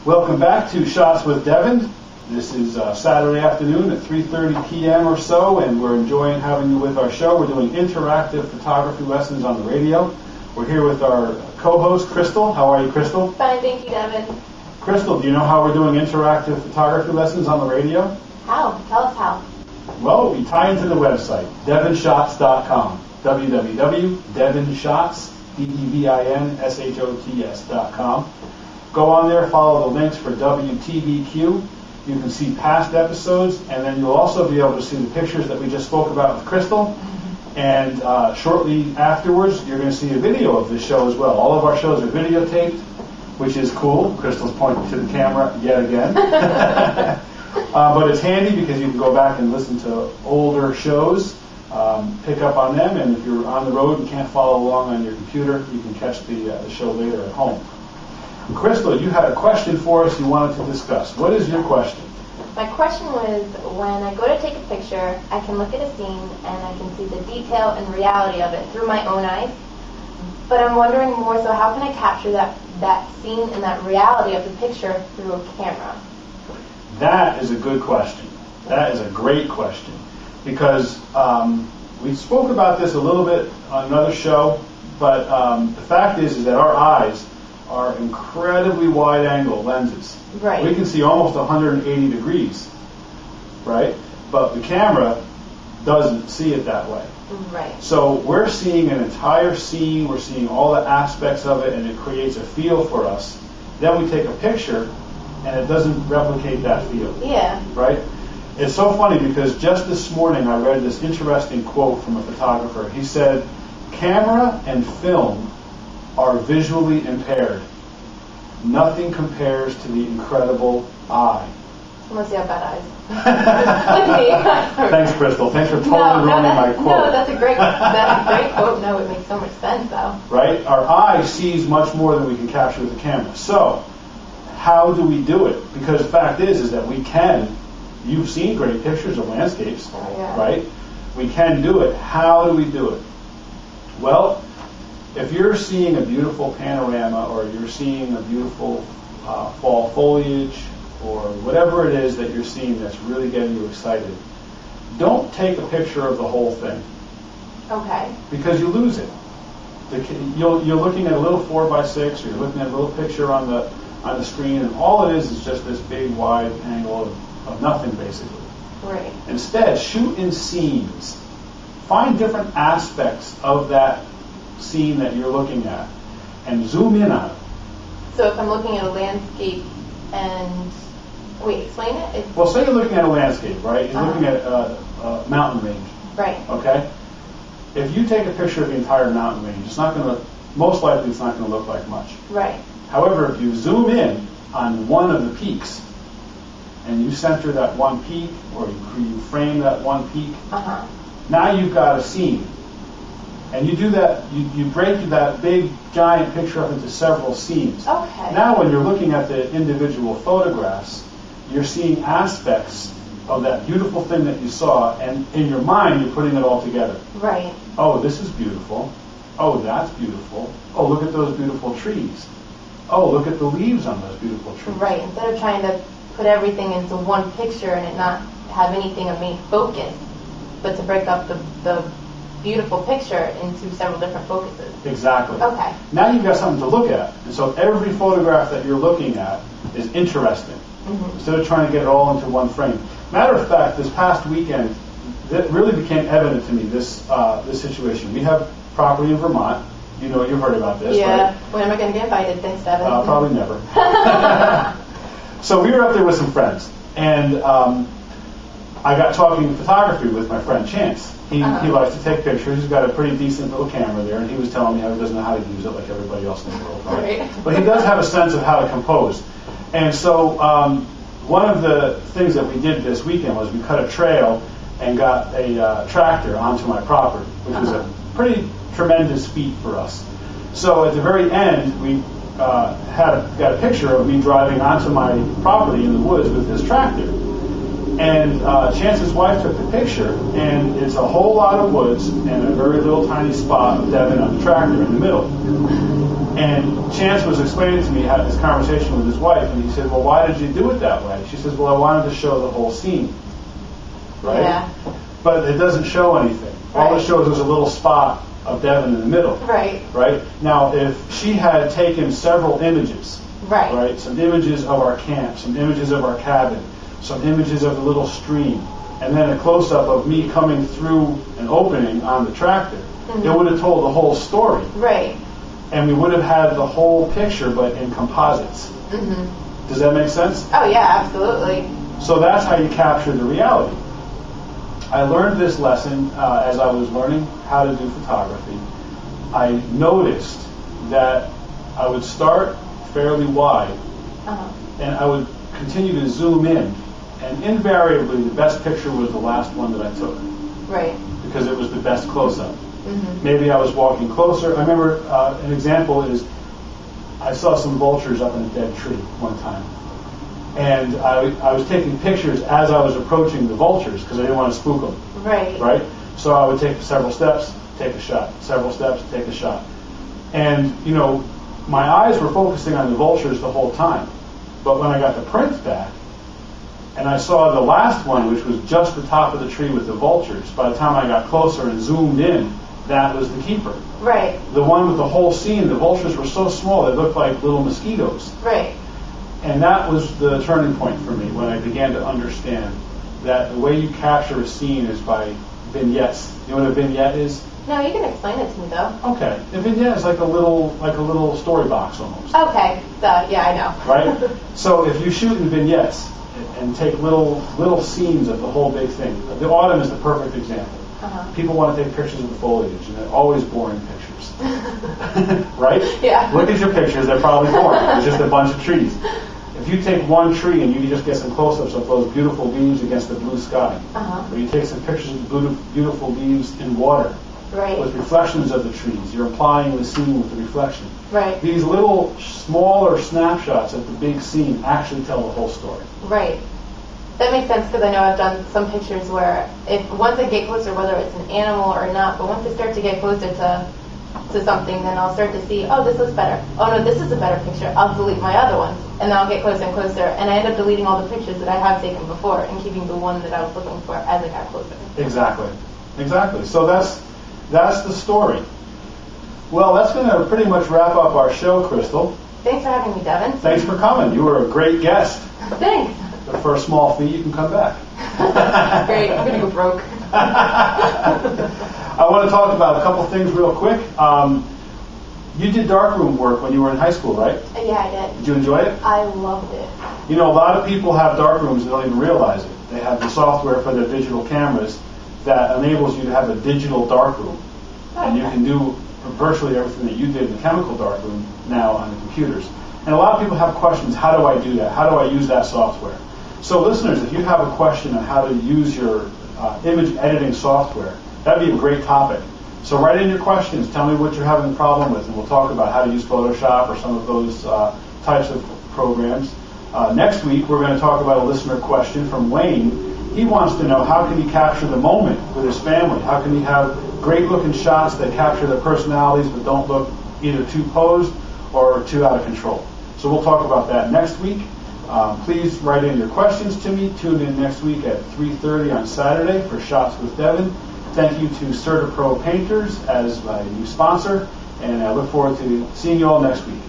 Welcome back to Shots with Devin. This is Saturday afternoon at 3:30 p.m. or so, and we're enjoying having you with our show. We're doing interactive photography lessons on the radio. We're here with our co-host, Crystal. How are you, Crystal? Fine, thank you, Devin. Crystal, do you know how we're doing interactive photography lessons on the radio? How? Tell us how. Well, we tie into the website, devinshots.com. www.devinshots, DEVINSHOTS.com. Go on there, follow the links for WTBQ. You can see past episodes, and then you'll also be able to see the pictures that we just spoke about with Crystal. And shortly afterwards, you're going to see a video of this show as well. All of our shows are videotaped, which is cool. Crystal's pointing to the camera yet again. But it's handy because you can go back and listen to older shows, pick up on them, and if you're on the road and can't follow along on your computer, you can catch the show later at home. Crystal, you had a question for us you wanted to discuss. What is your question? My question was, when I go to take a picture, I can look at a scene and I can see the detail and reality of it through my own eyes. But I'm wondering more so, how can I capture that scene and that reality of the picture through a camera? That is a good question. That is a great question. Because we spoke about this a little bit on another show, but the fact is that our eyes are incredibly wide-angle lenses. Right. We can see almost 180 degrees, right? But the camera doesn't see it that way. Right. So we're seeing an entire scene, we're seeing all the aspects of it, and it creates a feel for us. Then we take a picture, and it doesn't replicate that feel. Yeah. Right? It's so funny because just this morning I read this interesting quote from a photographer. He said, "Camera and film are visually impaired. Nothing compares to the incredible eye." Unless you have bad eyes. Thanks, Crystal. Thanks for totally ruining my quote. No, that's a great quote. No, it makes so much sense, though. Right? Our eye sees much more than we can capture with the camera. So, how do we do it? Because the fact is that we can. You've seen great pictures of landscapes, right? We can do it. How do we do it? Well, if you're seeing a beautiful panorama, or you're seeing a beautiful fall foliage, or whatever it is that you're seeing that's really getting you excited, don't take a picture of the whole thing. Okay. Because you lose it. You're looking at a little 4x6, or you're looking at a little picture on the screen, and all it is just this big wide angle of nothing, basically. Right. Instead, shoot in scenes. Find different aspects of that scene that you're looking at and zoom in on it. So if I'm looking at a landscape and... Wait, explain it? Well, say you're looking at a landscape, right? You're looking at a mountain range. Right. Okay? If you take a picture of the entire mountain range, it's not going to, most likely it's not going to look like much. Right. However, if you zoom in on one of the peaks, and you center that one peak, or you frame that one peak, now you've got a scene. And you do that, you break that big, giant picture up into several scenes. Okay. Now when you're looking at the individual photographs, you're seeing aspects of that beautiful thing that you saw, and in your mind you're putting it all together. Right. Oh, this is beautiful. Oh, that's beautiful. Oh, look at those beautiful trees. Oh, look at the leaves on those beautiful trees. Right. Instead of trying to put everything into one picture and it not have anything of main focus, but to break up the beautiful picture into several different focuses. Exactly. Okay. Now you've got something to look at. And so every photograph that you're looking at is interesting. Instead of trying to get it all into one frame. Matter of fact, this past weekend, it really became evident to me, this situation. We have property in Vermont. You know, you've heard about this, yeah. Right? When am I going to get invited? Thanks, Devin. Probably never. So we were up there with some friends. And I got talking photography with my friend Chance. He likes to take pictures. He's got a pretty decent little camera there, and he was telling me how he doesn't know how to use it like everybody else in the world. Right? But he does have a sense of how to compose. And so one of the things that we did this weekend was we cut a trail and got a tractor onto my property, which was a pretty tremendous feat for us. So at the very end, we got a picture of me driving onto my property in the woods with this tractor. And Chance's wife took the picture, and it's a whole lot of woods and a very little tiny spot of Devin on the tractor in the middle. And Chance was explaining to me how this conversation with his wife, and he said, well, why did you do it that way? She says, well, I wanted to show the whole scene. Right? Yeah. But it doesn't show anything. All it shows is a little spot of Devin in the middle. Right. Right? Now, if she had taken several images, right, some images of our camp, some images of our cabin, some images of the little stream, and then a close-up of me coming through an opening on the tractor, mm-hmm. it would have told the whole story. Right. And we would have had the whole picture, but in composites. Mm-hmm. Does that make sense? Oh, yeah, absolutely. So that's how you capture the reality. I learned this lesson as I was learning how to do photography. I noticed that I would start fairly wide, and I would continue to zoom in, and invariably the best picture was the last one that I took. Right. Because it was the best close-up. Mm-hmm. Maybe I was walking closer. I remember an example is I saw some vultures up in a dead tree one time. And I was taking pictures as I was approaching the vultures because I didn't want to spook them. Right. Right? So I would take several steps, take a shot. Several steps, take a shot. And, you know, my eyes were focusing on the vultures the whole time. But when I got the print back, and I saw the last one, which was just the top of the tree with the vultures, by the time I got closer and zoomed in, that was the keeper. Right. The one with the whole scene, the vultures were so small, they looked like little mosquitoes. Right. And that was the turning point for me when I began to understand that the way you capture a scene is by vignettes. You know what a vignette is? No, you can explain it to me though. Okay. A vignette is like a little story box almost. Okay. So yeah, I know. Right? So if you shoot in vignettes and take little scenes of the whole big thing, the autumn is the perfect example. Uh-huh. People want to take pictures of the foliage, and they're always boring pictures. Right? Yeah. Look at your pictures, they're probably boring. It's just a bunch of trees. If you take one tree and you just get some close-ups of those beautiful leaves against the blue sky, or you take some pictures of the beautiful leaves in water, right, with reflections of the trees, you're applying the scene with the reflection. Right. These little smaller snapshots of the big scene actually tell the whole story. Right. That makes sense because I know I've done some pictures where once I get closer, whether it's an animal or not, but once I start to get closer to something, then I'll start to see, oh, this looks better. Oh, no, this is a better picture. I'll delete my other ones. And then I'll get closer and closer. And I end up deleting all the pictures that I have taken before and keeping the one that I was looking for as I got closer. Exactly. So that's the story. Well, that's going to pretty much wrap up our show, Crystal. Thanks for having me, Devin. Thanks for coming. You were a great guest. Thanks. But for a small fee, you can come back. Great. I'm going to go broke. I want to talk about a couple things real quick. You did darkroom work when you were in high school, right? Yeah, I did. Did you enjoy it? I loved it. You know, a lot of people have darkrooms and don't even realize it. They have the software for their digital cameras that enables you to have a digital darkroom. And you can do virtually everything that you did in the chemical darkroom now on the computers. And a lot of people have questions, how do I do that? How do I use that software? So listeners, if you have a question on how to use your image editing software, that'd be a great topic. So write in your questions, tell me what you're having a problem with, and we'll talk about how to use Photoshop or some of those types of programs. Next week, we're going to talk about a listener question from Wayne. He wants to know, how can he capture the moment with his family? How can he have great-looking shots that capture their personalities but don't look either too posed or too out of control? So we'll talk about that next week. Please write in your questions to me. Tune in next week at 3:30 on Saturday for Shots with Devin. Thank you to CertaPro Painters as my new sponsor, and I look forward to seeing you all next week.